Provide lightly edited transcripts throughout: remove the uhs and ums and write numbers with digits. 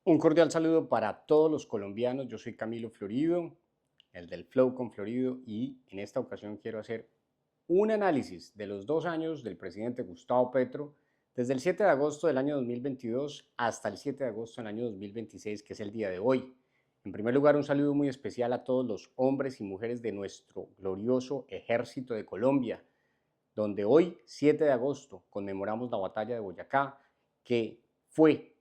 Un cordial saludo para todos los colombianos. Yo soy Camilo Florido, el del Flow con Florido, y en esta ocasión quiero hacer un análisis de los 2 años del presidente Gustavo Petro, desde el 7 de agosto del año 2022 hasta el 7 de agosto del año 2026, que es el día de hoy. En primer lugar, un saludo muy especial a todos los hombres y mujeres de nuestro glorioso ejército de Colombia, donde hoy, 7 de agosto, conmemoramos la batalla de Boyacá, que fue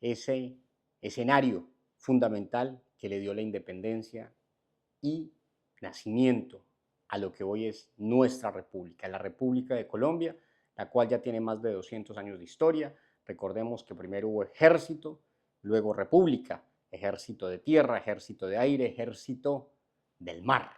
ese escenario fundamental que le dio la independencia y nacimiento a lo que hoy es nuestra república, la República de Colombia, la cual ya tiene más de 200 años de historia. Recordemos que primero hubo ejército, luego república, ejército de tierra, ejército de aire, ejército del mar.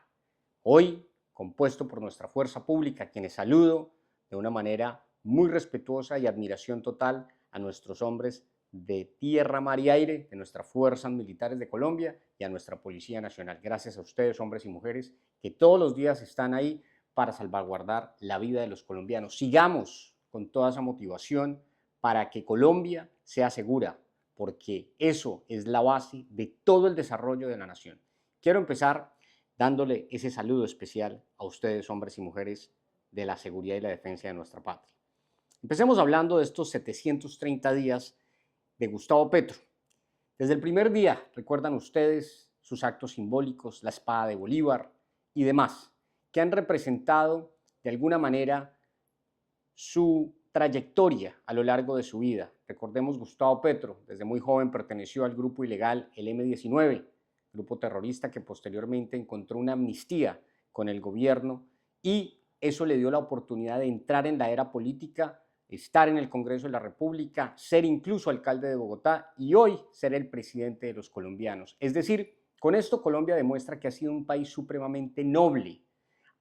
Hoy, compuesto por nuestra fuerza pública, quienes saludo de una manera muy respetuosa y admiración total a nuestros hombres de tierra, mar y aire, de nuestras fuerzas militares de Colombia y a nuestra Policía Nacional. Gracias a ustedes, hombres y mujeres, que todos los días están ahí para salvaguardar la vida de los colombianos. Sigamos con toda esa motivación para que Colombia sea segura, porque eso es la base de todo el desarrollo de la nación. Quiero empezar dándole ese saludo especial a ustedes, hombres y mujeres de la seguridad y la defensa de nuestra patria. Empecemos hablando de estos 730 días de Gustavo Petro. Desde el primer día, recuerdan ustedes sus actos simbólicos, la espada de Bolívar y demás, que han representado de alguna manera su trayectoria a lo largo de su vida. Recordemos, Gustavo Petro, desde muy joven perteneció al grupo ilegal el M-19, grupo terrorista que posteriormente encontró una amnistía con el gobierno y eso le dio la oportunidad de entrar en la era política, estar en el Congreso de la República, ser incluso alcalde de Bogotá y hoy ser el presidente de los colombianos. Es decir, con esto Colombia demuestra que ha sido un país supremamente noble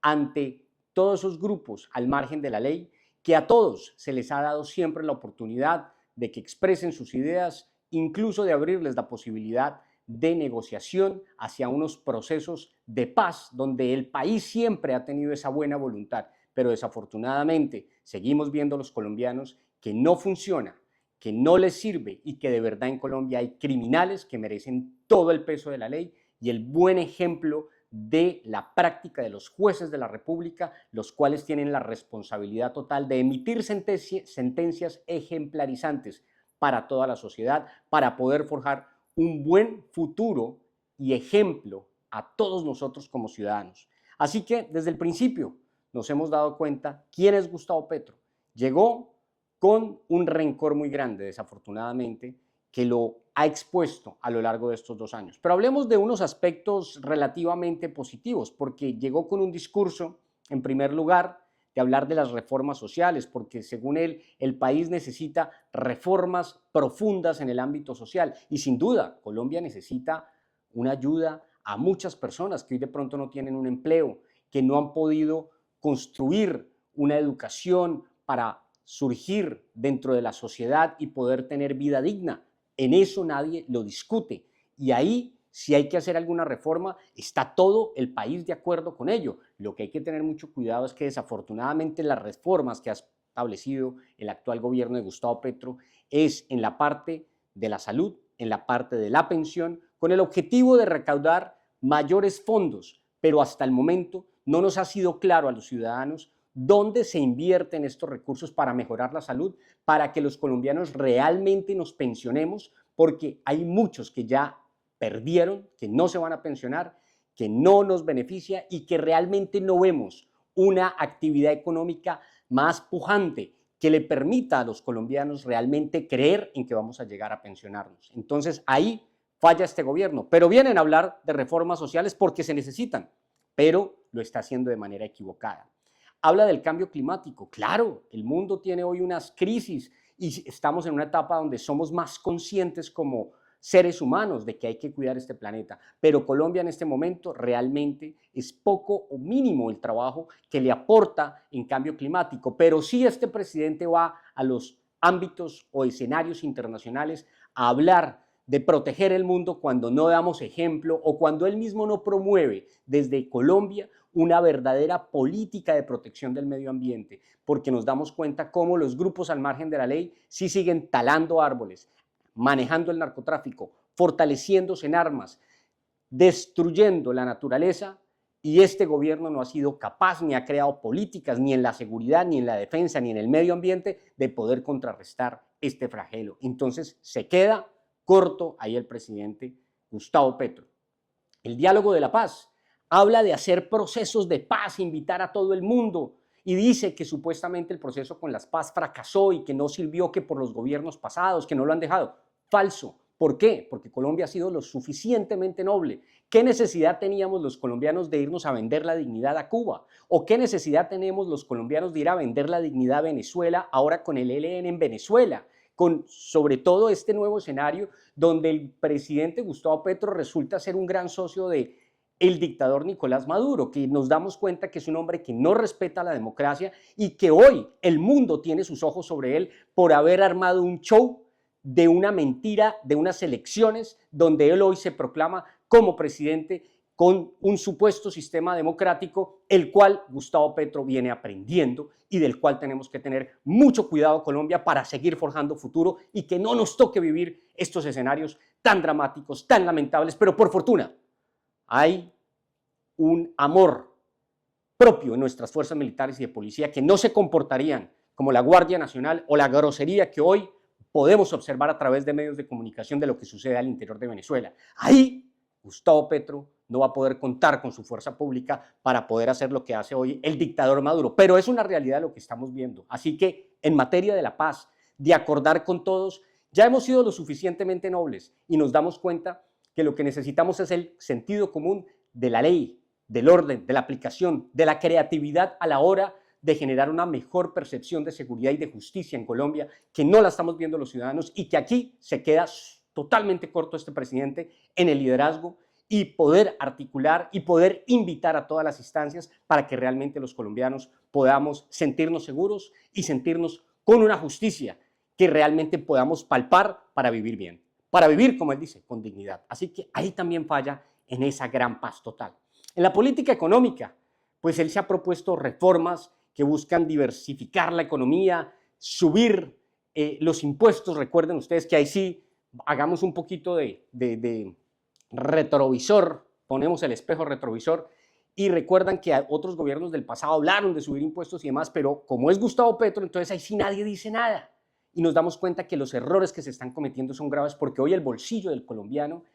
ante todos esos grupos al margen de la ley, que a todos se les ha dado siempre la oportunidad de que expresen sus ideas, incluso de abrirles la posibilidad de negociación hacia unos procesos de paz, donde el país siempre ha tenido esa buena voluntad, pero desafortunadamente seguimos viendo a los colombianos que no funciona, que no les sirve y que de verdad en Colombia hay criminales que merecen todo el peso de la ley y el buen ejemplo de la práctica de los jueces de la República, los cuales tienen la responsabilidad total de emitir sentencias ejemplarizantes para toda la sociedad, para poder forjar un buen futuro y ejemplo a todos nosotros como ciudadanos. Así que desde el principio nos hemos dado cuenta quién es Gustavo Petro. Llegó con un rencor muy grande, desafortunadamente, que lo ha expuesto a lo largo de estos 2 años. Pero hablemos de unos aspectos relativamente positivos, porque llegó con un discurso, en primer lugar, de hablar de las reformas sociales, porque según él, el país necesita reformas profundas en el ámbito social y sin duda Colombia necesita una ayuda a muchas personas que hoy de pronto no tienen un empleo, que no han podido construir una educación para surgir dentro de la sociedad y poder tener vida digna. En eso nadie lo discute. Y ahí, si hay que hacer alguna reforma, está todo el país de acuerdo con ello. Lo que hay que tener mucho cuidado es que desafortunadamente las reformas que ha establecido el actual gobierno de Gustavo Petro es en la parte de la salud, en la parte de la pensión, con el objetivo de recaudar mayores fondos, pero hasta el momento no nos ha sido claro a los ciudadanos dónde se invierten estos recursos para mejorar la salud, para que los colombianos realmente nos pensionemos, porque hay muchos que ya perdieron, que no se van a pensionar, que no nos beneficia y que realmente no vemos una actividad económica más pujante que le permita a los colombianos realmente creer en que vamos a llegar a pensionarnos. Entonces ahí falla este gobierno, pero vienen a hablar de reformas sociales porque se necesitan, pero lo está haciendo de manera equivocada. Habla del cambio climático. Claro, el mundo tiene hoy unas crisis y estamos en una etapa donde somos más conscientes como seres humanos de que hay que cuidar este planeta. Pero Colombia en este momento realmente es poco o mínimo el trabajo que le aporta en cambio climático. Pero sí este presidente va a los ámbitos o escenarios internacionales a hablar de proteger el mundo cuando no damos ejemplo o cuando él mismo no promueve desde Colombia una verdadera política de protección del medio ambiente, porque nos damos cuenta cómo los grupos al margen de la ley sí siguen talando árboles, manejando el narcotráfico, fortaleciéndose en armas, destruyendo la naturaleza, y este gobierno no ha sido capaz ni ha creado políticas ni en la seguridad, ni en la defensa, ni en el medio ambiente de poder contrarrestar este flagelo. Entonces se queda corto ahí el presidente Gustavo Petro. El diálogo de la paz habla de hacer procesos de paz, invitar a todo el mundo, y dice que supuestamente el proceso con la paz fracasó y que no sirvió, que por los gobiernos pasados, que no lo han dejado. Falso. ¿Por qué? Porque Colombia ha sido lo suficientemente noble. ¿Qué necesidad teníamos los colombianos de irnos a vender la dignidad a Cuba? ¿O qué necesidad tenemos los colombianos de ir a vender la dignidad a Venezuela ahora con el ELN en Venezuela? Con sobre todo este nuevo escenario donde el presidente Gustavo Petro resulta ser un gran socio de el dictador Nicolás Maduro, que nos damos cuenta que es un hombre que no respeta la democracia y que hoy el mundo tiene sus ojos sobre él por haber armado un show de una mentira, de unas elecciones donde él hoy se proclama como presidente con un supuesto sistema democrático, el cual Gustavo Petro viene aprendiendo y del cual tenemos que tener mucho cuidado, Colombia, para seguir forjando futuro y que no nos toque vivir estos escenarios tan dramáticos, tan lamentables, pero por fortuna hay un amor propio en nuestras fuerzas militares y de policía que no se comportarían como la Guardia Nacional o la grosería que hoy podemos observar a través de medios de comunicación de lo que sucede al interior de Venezuela. Ahí Gustavo Petro no va a poder contar con su fuerza pública para poder hacer lo que hace hoy el dictador Maduro, pero es una realidad lo que estamos viendo. Así que en materia de la paz, de acordar con todos, ya hemos sido lo suficientemente nobles y nos damos cuenta que lo que necesitamos es el sentido común de la ley, del orden, de la aplicación, de la creatividad a la hora de generar una mejor percepción de seguridad y de justicia en Colombia, que no la estamos viendo los ciudadanos y que aquí se queda totalmente corto este presidente en el liderazgo y poder articular y poder invitar a todas las instancias para que realmente los colombianos podamos sentirnos seguros y sentirnos con una justicia que realmente podamos palpar para vivir bien, para vivir, como él dice, con dignidad. Así que ahí también falla en esa gran paz total. En la política económica, pues él se ha propuesto reformas que buscan diversificar la economía, subir los impuestos. Recuerden ustedes que ahí sí hagamos un poquito de retrovisor, ponemos el espejo retrovisor y recuerdan que otros gobiernos del pasado hablaron de subir impuestos y demás, pero como es Gustavo Petro, entonces ahí sí nadie dice nada. Y nos damos cuenta que los errores que se están cometiendo son graves porque hoy el bolsillo del colombiano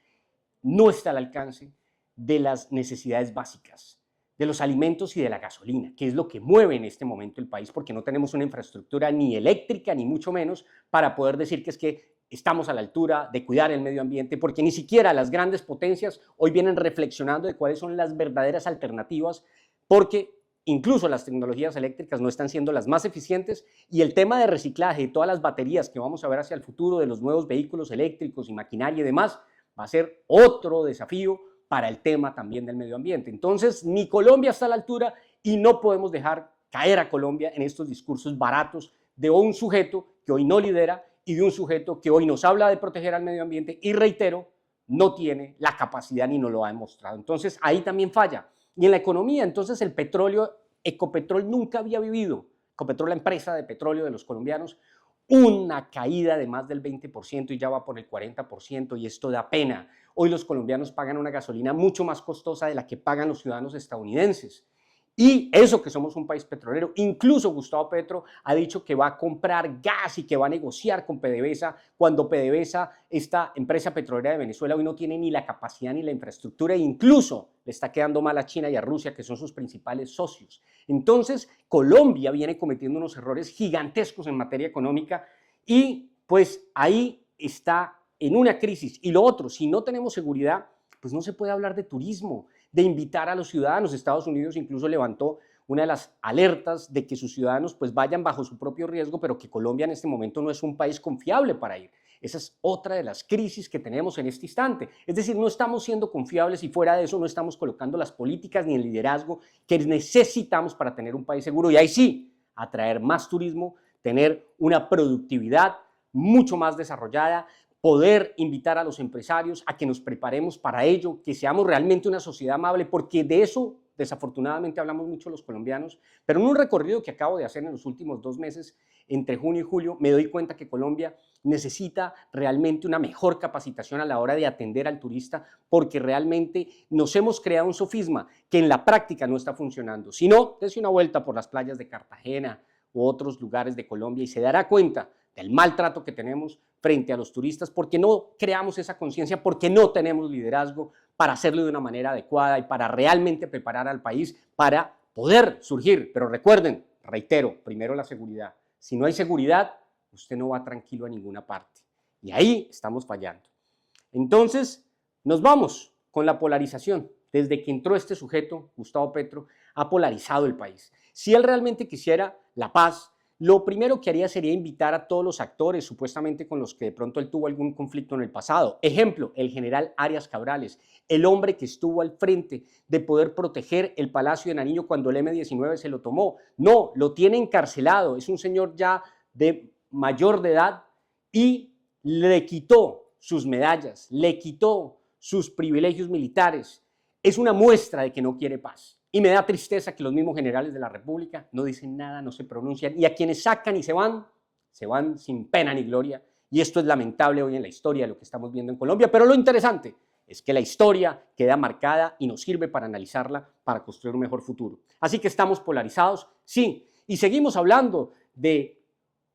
no está al alcance de las necesidades básicas, de los alimentos y de la gasolina, que es lo que mueve en este momento el país, porque no tenemos una infraestructura ni eléctrica, ni mucho menos, para poder decir que es que estamos a la altura de cuidar el medio ambiente, porque ni siquiera las grandes potencias hoy vienen reflexionando de cuáles son las verdaderas alternativas, porque incluso las tecnologías eléctricas no están siendo las más eficientes y el tema de reciclaje y todas las baterías que vamos a ver hacia el futuro de los nuevos vehículos eléctricos y maquinaria y demás, va a ser otro desafío para el tema también del medio ambiente. Entonces, ni Colombia está a la altura y no podemos dejar caer a Colombia en estos discursos baratos de un sujeto que hoy no lidera y de un sujeto que hoy nos habla de proteger al medio ambiente y, reitero, no tiene la capacidad ni nos lo ha demostrado. Entonces, ahí también falla. Y en la economía, entonces, el petróleo, Ecopetrol nunca había vivido, Ecopetrol, la empresa de petróleo de los colombianos, una caída de más del 20% y ya va por el 40% y esto da pena. Hoy los colombianos pagan una gasolina mucho más costosa de la que pagan los ciudadanos estadounidenses. Y eso que somos un país petrolero, incluso Gustavo Petro ha dicho que va a comprar gas y que va a negociar con PDVSA, cuando PDVSA, esta empresa petrolera de Venezuela, hoy no tiene ni la capacidad ni la infraestructura e incluso le está quedando mal a China y a Rusia, que son sus principales socios. Entonces, Colombia viene cometiendo unos errores gigantescos en materia económica y pues ahí está en una crisis. Y lo otro, si no tenemos seguridad, pues no se puede hablar de turismo, de invitar a los ciudadanos. Estados Unidos incluso levantó una de las alertas de que sus ciudadanos pues vayan bajo su propio riesgo, pero que Colombia en este momento no es un país confiable para ir. Esa es otra de las crisis que tenemos en este instante. Es decir, no estamos siendo confiables y fuera de eso no estamos colocando las políticas ni el liderazgo que necesitamos para tener un país seguro y ahí sí, atraer más turismo, tener una productividad mucho más desarrollada, poder invitar a los empresarios a que nos preparemos para ello, que seamos realmente una sociedad amable, porque de eso desafortunadamente hablamos mucho los colombianos, pero en un recorrido que acabo de hacer en los últimos 2 meses, entre junio y julio, me doy cuenta que Colombia necesita realmente una mejor capacitación a la hora de atender al turista, porque realmente nos hemos creado un sofisma que en la práctica no está funcionando. Si no, dése una vuelta por las playas de Cartagena u otros lugares de Colombia y se dará cuenta del maltrato que tenemos frente a los turistas, porque no creamos esa conciencia, porque no tenemos liderazgo para hacerlo de una manera adecuada y para realmente preparar al país para poder surgir. Pero recuerden, reitero, primero la seguridad. Si no hay seguridad, usted no va tranquilo a ninguna parte. Y ahí estamos fallando. Entonces, nos vamos con la polarización. Desde que entró este sujeto, Gustavo Petro, ha polarizado el país. Si él realmente quisiera la paz, lo primero que haría sería invitar a todos los actores, supuestamente con los que de pronto él tuvo algún conflicto en el pasado. Ejemplo, el general Arias Cabrales, el hombre que estuvo al frente de poder proteger el Palacio de Nariño cuando el M-19 se lo tomó. No, lo tiene encarcelado, es un señor ya de mayor de edad y le quitó sus medallas, le quitó sus privilegios militares. Es una muestra de que no quiere paz. Y me da tristeza que los mismos generales de la República no dicen nada, no se pronuncian, y a quienes sacan y se van sin pena ni gloria. Y esto es lamentable hoy en la historia de lo que estamos viendo en Colombia, pero lo interesante es que la historia queda marcada y nos sirve para analizarla, para construir un mejor futuro. Así que estamos polarizados, sí, y seguimos hablando de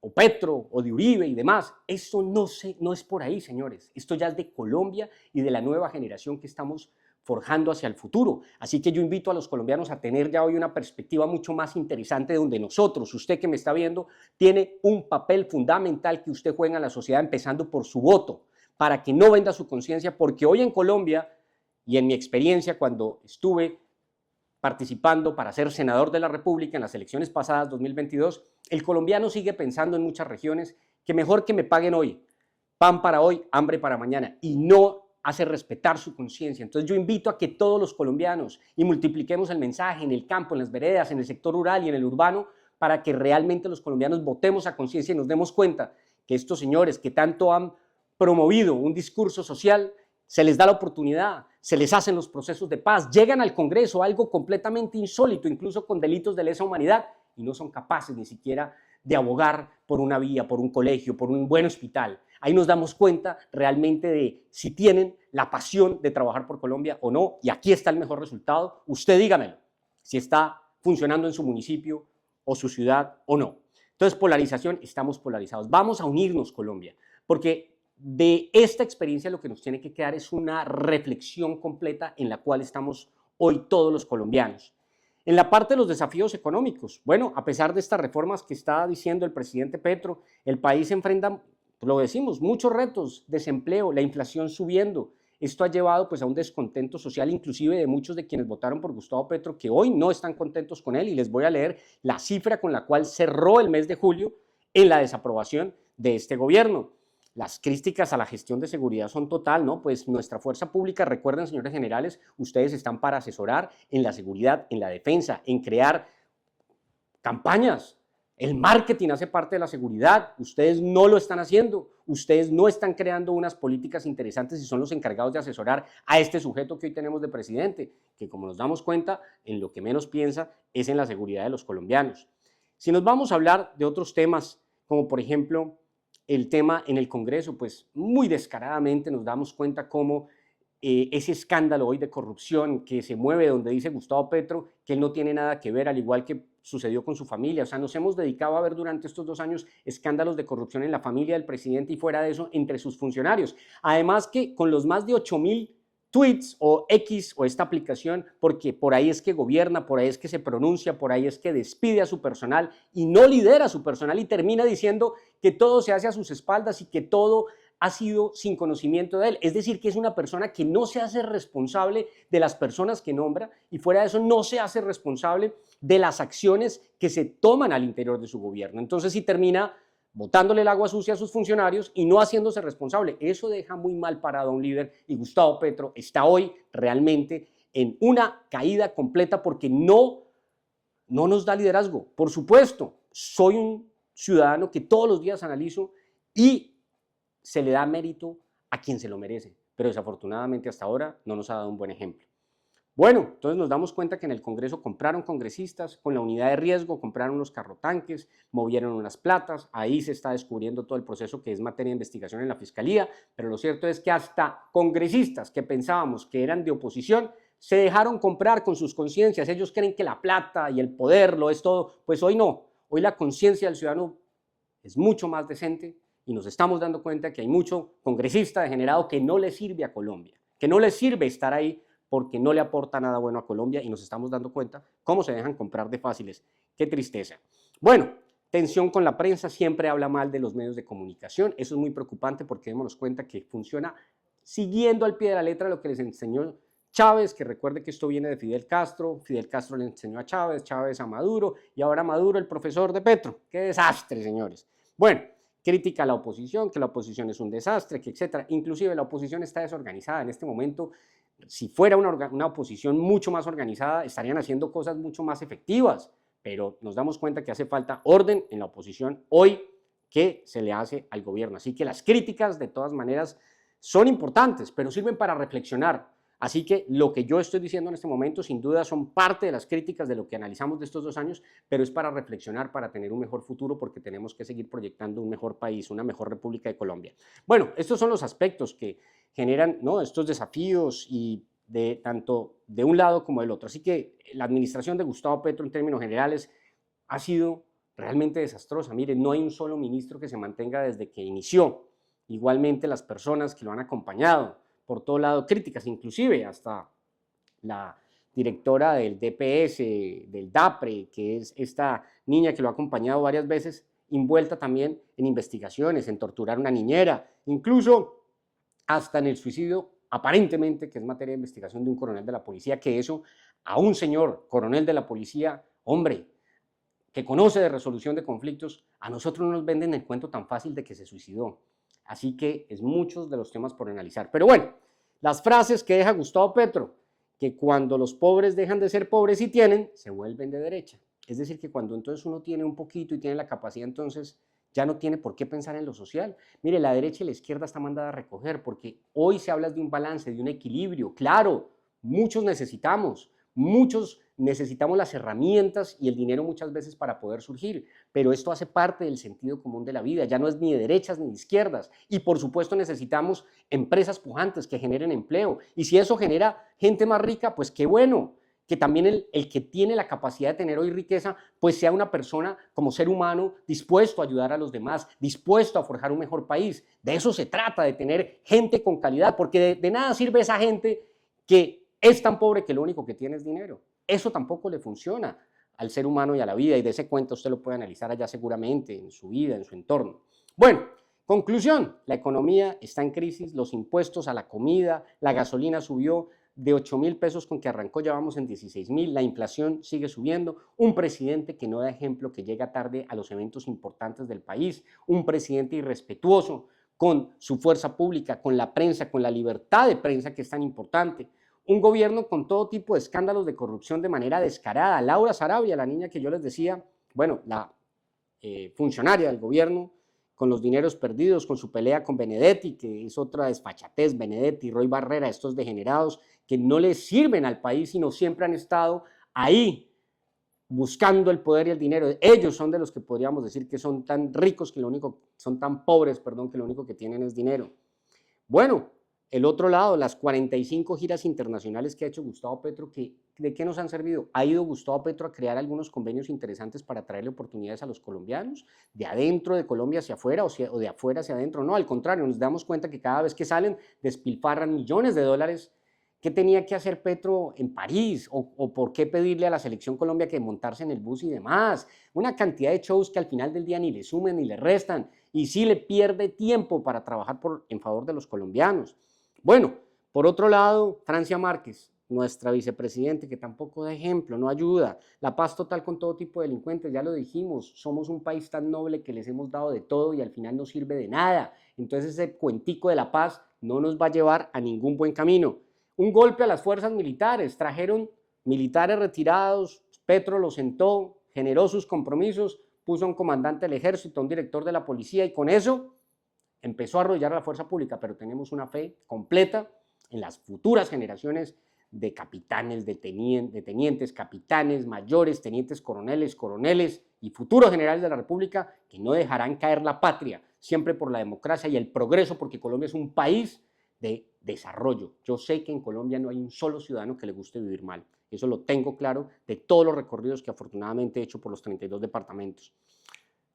o Petro o de Uribe y demás. Eso no es por ahí, señores. Esto ya es de Colombia y de la nueva generación que estamos forjando hacia el futuro. Así que yo invito a los colombianos a tener ya hoy una perspectiva mucho más interesante, donde nosotros, usted que me está viendo, tiene un papel fundamental que usted juega en la sociedad, empezando por su voto, para que no venda su conciencia, porque hoy en Colombia, y en mi experiencia cuando estuve participando para ser senador de la República en las elecciones pasadas 2022, el colombiano sigue pensando en muchas regiones que mejor que me paguen hoy, pan para hoy, hambre para mañana, y no hace respetar su conciencia. Entonces yo invito a que todos los colombianos y multipliquemos el mensaje en el campo, en las veredas, en el sector rural y en el urbano, para que realmente los colombianos votemos a conciencia y nos demos cuenta que estos señores que tanto han promovido un discurso social, se les da la oportunidad, se les hacen los procesos de paz, llegan al Congreso, algo completamente insólito, incluso con delitos de lesa humanidad, y no son capaces ni siquiera de abogar por una vía, por un colegio, por un buen hospital. Ahí nos damos cuenta realmente de si tienen la pasión de trabajar por Colombia o no, y aquí está el mejor resultado. Usted dígamelo, si está funcionando en su municipio o su ciudad o no. Entonces, polarización, estamos polarizados. Vamos a unirnos, Colombia, porque de esta experiencia lo que nos tiene que quedar es una reflexión completa en la cual estamos hoy todos los colombianos. En la parte de los desafíos económicos, bueno, a pesar de estas reformas que está diciendo el presidente Petro, el país enfrenta, lo decimos, muchos retos, desempleo, la inflación subiendo. Esto ha llevado pues a un descontento social, inclusive de muchos de quienes votaron por Gustavo Petro, que hoy no están contentos con él, y les voy a leer la cifra con la cual cerró el mes de julio en la desaprobación de este gobierno. Las críticas a la gestión de seguridad son total, ¿no? Pues nuestra fuerza pública, recuerden, señores generales, ustedes están para asesorar en la seguridad, en la defensa, en crear campañas. El marketing hace parte de la seguridad. Ustedes no lo están haciendo. Ustedes no están creando unas políticas interesantes y son los encargados de asesorar a este sujeto que hoy tenemos de presidente, que como nos damos cuenta, en lo que menos piensa es en la seguridad de los colombianos. Si nos vamos a hablar de otros temas, como por ejemplo el tema en el Congreso, pues muy descaradamente nos damos cuenta cómo ese escándalo hoy de corrupción que se mueve donde dice Gustavo Petro que él no tiene nada que ver, al igual que sucedió con su familia. O sea, nos hemos dedicado a ver durante estos 2 años escándalos de corrupción en la familia del presidente y fuera de eso entre sus funcionarios. Además que con los más de 8,000 tweets o X o esta aplicación, porque por ahí es que gobierna, por ahí es que se pronuncia, por ahí es que despide a su personal y no lidera a su personal y termina diciendo que todo se hace a sus espaldas y que todo ha sido sin conocimiento de él. Es decir, que es una persona que no se hace responsable de las personas que nombra y fuera de eso no se hace responsable de las acciones que se toman al interior de su gobierno. Entonces, si termina botándole el agua sucia a sus funcionarios y no haciéndose responsable. Eso deja muy mal parado a un líder y Gustavo Petro está hoy realmente en una caída completa porque no nos da liderazgo. Por supuesto, soy un ciudadano que todos los días analizo y se le da mérito a quien se lo merece, pero desafortunadamente hasta ahora no nos ha dado un buen ejemplo. Bueno, entonces nos damos cuenta que en el Congreso compraron congresistas, con la unidad de riesgo compraron unos carrotanques, movieron unas platas, ahí se está descubriendo todo el proceso que es materia de investigación en la Fiscalía, pero lo cierto es que hasta congresistas que pensábamos que eran de oposición se dejaron comprar con sus conciencias. Ellos creen que la plata y el poder lo es todo. Pues hoy no, hoy la conciencia del ciudadano es mucho más decente y nos estamos dando cuenta que hay mucho congresista degenerado que no le sirve a Colombia, que no le sirve estar ahí porque no le aporta nada bueno a Colombia y nos estamos dando cuenta cómo se dejan comprar de fáciles. Qué tristeza. Bueno, tensión con la prensa, siempre habla mal de los medios de comunicación. Eso es muy preocupante porque démonos cuenta que funciona siguiendo al pie de la letra lo que les enseñó Chávez, que recuerde que esto viene de Fidel Castro le enseñó a Chávez, Chávez a Maduro y ahora Maduro el profesor de Petro. ¡Qué desastre, señores! Bueno, crítica a la oposición, que la oposición es un desastre, que etcétera. Inclusive la oposición está desorganizada en este momento. Si fuera una oposición mucho más organizada, estarían haciendo cosas mucho más efectivas, pero nos damos cuenta que hace falta orden en la oposición hoy que se le hace al gobierno. Así que las críticas, de todas maneras, son importantes, pero sirven para reflexionar. Así que lo que yo estoy diciendo en este momento, sin duda, son parte de las críticas de lo que analizamos de estos 2 años, pero es para reflexionar, para tener un mejor futuro, porque tenemos que seguir proyectando un mejor país, una mejor República de Colombia. Bueno, estos son los aspectos que generan, ¿no?, estos desafíos y de tanto de un lado como del otro. Así que la administración de Gustavo Petro en términos generales ha sido realmente desastrosa. Miren, no hay un solo ministro que se mantenga desde que inició. Igualmente las personas que lo han acompañado, por todo lado críticas, inclusive hasta la directora del DPS, del DAPRE, que es esta niña que lo ha acompañado varias veces, envuelta también en investigaciones, en torturar a una niñera, incluso hasta en el suicidio, aparentemente, que es materia de investigación de un coronel de la policía, que eso a un señor coronel de la policía, hombre, que conoce de resolución de conflictos, a nosotros no nos venden el cuento tan fácil de que se suicidó. Así que es muchos de los temas por analizar. Pero bueno, las frases que deja Gustavo Petro, que cuando los pobres dejan de ser pobres y tienen, se vuelven de derecha. Es decir, que cuando entonces uno tiene un poquito y tiene la capacidad, entonces ya no tiene por qué pensar en lo social. Mire, la derecha y la izquierda está mandada a recoger, porque hoy se habla de un balance, de un equilibrio. Claro, muchos necesitamos las herramientas y el dinero muchas veces para poder surgir, pero esto hace parte del sentido común de la vida, ya no es ni de derechas ni de izquierdas, y por supuesto necesitamos empresas pujantes que generen empleo, y si eso genera gente más rica, pues qué bueno, que también el que tiene la capacidad de tener hoy riqueza, pues sea una persona como ser humano dispuesto a ayudar a los demás, dispuesto a forjar un mejor país. De eso se trata, de tener gente con calidad, porque de nada sirve esa gente que es tan pobre que lo único que tiene es dinero. Eso tampoco le funciona al ser humano y a la vida, y de ese cuento usted lo puede analizar allá seguramente, en su vida, en su entorno. Bueno, conclusión, la economía está en crisis, los impuestos a la comida, la gasolina subió, de 8.000 pesos con que arrancó ya vamos en 16.000, la inflación sigue subiendo, un presidente que no da ejemplo, que llega tarde a los eventos importantes del país, un presidente irrespetuoso con su fuerza pública, con la prensa, con la libertad de prensa que es tan importante, un gobierno con todo tipo de escándalos de corrupción de manera descarada. Laura Sarabia, la niña que yo les decía, bueno, la funcionaria del gobierno, con los dineros perdidos, con su pelea con Benedetti, que es otra desfachatez, Benedetti, Roy Barrera, estos degenerados que no les sirven al país, sino siempre han estado ahí buscando el poder y el dinero. Ellos son de los que podríamos decir que son tan ricos, que lo único, son tan pobres, perdón, que lo único que tienen es dinero. Bueno, el otro lado, las 45 giras internacionales que ha hecho Gustavo Petro, ¿de qué nos han servido? ¿Ha ido Gustavo Petro a crear algunos convenios interesantes para traerle oportunidades a los colombianos? ¿De adentro de Colombia hacia afuera o de afuera hacia adentro? No, al contrario, nos damos cuenta que cada vez que salen despilfarran millones de dólares. ¿Qué tenía que hacer Petro en París? ¿O por qué pedirle a la Selección Colombia que montarse en el bus y demás? Una cantidad de shows que al final del día ni le sumen ni le restan, y sí le pierde tiempo para trabajar en favor de los colombianos. Bueno, por otro lado, Francia Márquez, nuestra vicepresidente, que tampoco da ejemplo, no ayuda. La paz total con todo tipo de delincuentes, ya lo dijimos, somos un país tan noble que les hemos dado de todo y al final no sirve de nada. Entonces ese cuentico de la paz no nos va a llevar a ningún buen camino. Un golpe a las fuerzas militares, trajeron militares retirados, Petro los sentó, generó sus compromisos, puso a un comandante del ejército, a un director de la policía, y con eso empezó a arrollar a la fuerza pública, pero tenemos una fe completa en las futuras generaciones de capitanes, de tenientes, capitanes, mayores, tenientes coroneles, coroneles y futuros generales de la República que no dejarán caer la patria, siempre por la democracia y el progreso, porque Colombia es un país de desarrollo. Yo sé que en Colombia no hay un solo ciudadano que le guste vivir mal. Eso lo tengo claro de todos los recorridos que afortunadamente he hecho por los 32 departamentos.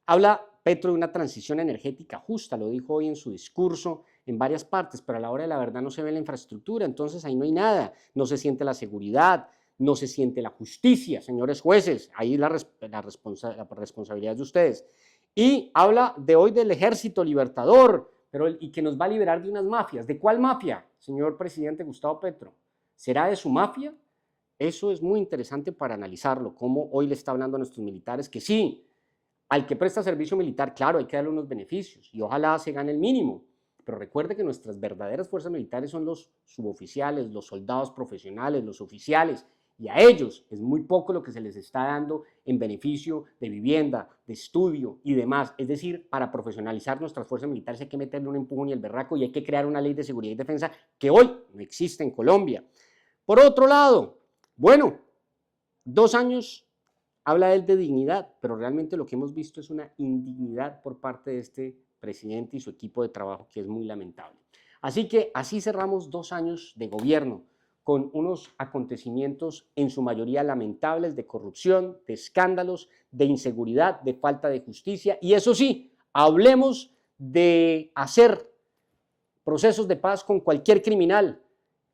Habla Petro de una transición energética justa, lo dijo hoy en su discurso en varias partes, pero a la hora de la verdad no se ve la infraestructura, entonces ahí no hay nada, no se siente la seguridad, no se siente la justicia, señores jueces, ahí la responsabilidad es de ustedes. Y habla de hoy del ejército libertador, y que nos va a liberar de unas mafias. ¿De cuál mafia, señor presidente Gustavo Petro? ¿Será de su mafia? Eso es muy interesante para analizarlo, cómo hoy le está hablando a nuestros militares que sí, al que presta servicio militar, claro, hay que darle unos beneficios y ojalá se gane el mínimo, pero recuerde que nuestras verdaderas fuerzas militares son los suboficiales, los soldados profesionales, los oficiales, y a ellos es muy poco lo que se les está dando en beneficio de vivienda, de estudio y demás. Es decir, para profesionalizar nuestras fuerzas militares hay que meterle un empujón y el berraco y hay que crear una ley de seguridad y defensa que hoy no existe en Colombia. Por otro lado, bueno, 2 años habla él de dignidad, pero realmente lo que hemos visto es una indignidad por parte de este presidente y su equipo de trabajo que es muy lamentable. Así que así cerramos 2 años de gobierno con unos acontecimientos en su mayoría lamentables de corrupción, de escándalos, de inseguridad, de falta de justicia. Y eso sí, hablemos de hacer procesos de paz con cualquier criminal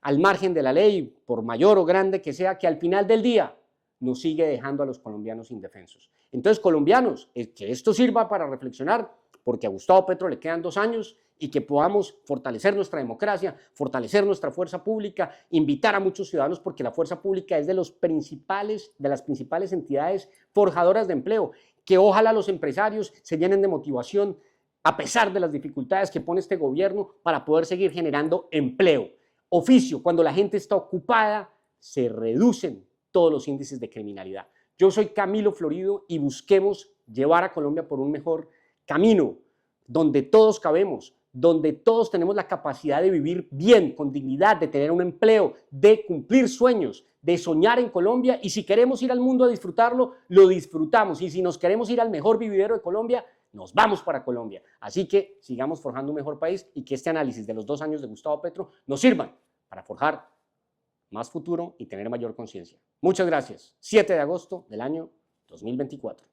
al margen de la ley, por mayor o grande que sea, que al final del día nos sigue dejando a los colombianos indefensos. Entonces, colombianos, que esto sirva para reflexionar, porque a Gustavo Petro le quedan 2 años y que podamos fortalecer nuestra democracia, fortalecer nuestra fuerza pública, invitar a muchos ciudadanos, porque la fuerza pública es de las principales entidades forjadoras de empleo, que ojalá los empresarios se llenen de motivación a pesar de las dificultades que pone este gobierno para poder seguir generando empleo. Oficio, cuando la gente está ocupada, se reducen todos los índices de criminalidad. Yo soy Camilo Florido y busquemos llevar a Colombia por un mejor camino, donde todos cabemos, donde todos tenemos la capacidad de vivir bien, con dignidad, de tener un empleo, de cumplir sueños, de soñar en Colombia, y si queremos ir al mundo a disfrutarlo, lo disfrutamos, y si nos queremos ir al mejor vividero de Colombia, nos vamos para Colombia. Así que sigamos forjando un mejor país y que este análisis de los 2 años de Gustavo Petro nos sirvan para forjar más futuro y tener mayor conciencia. Muchas gracias. 7 de agosto del año 2024.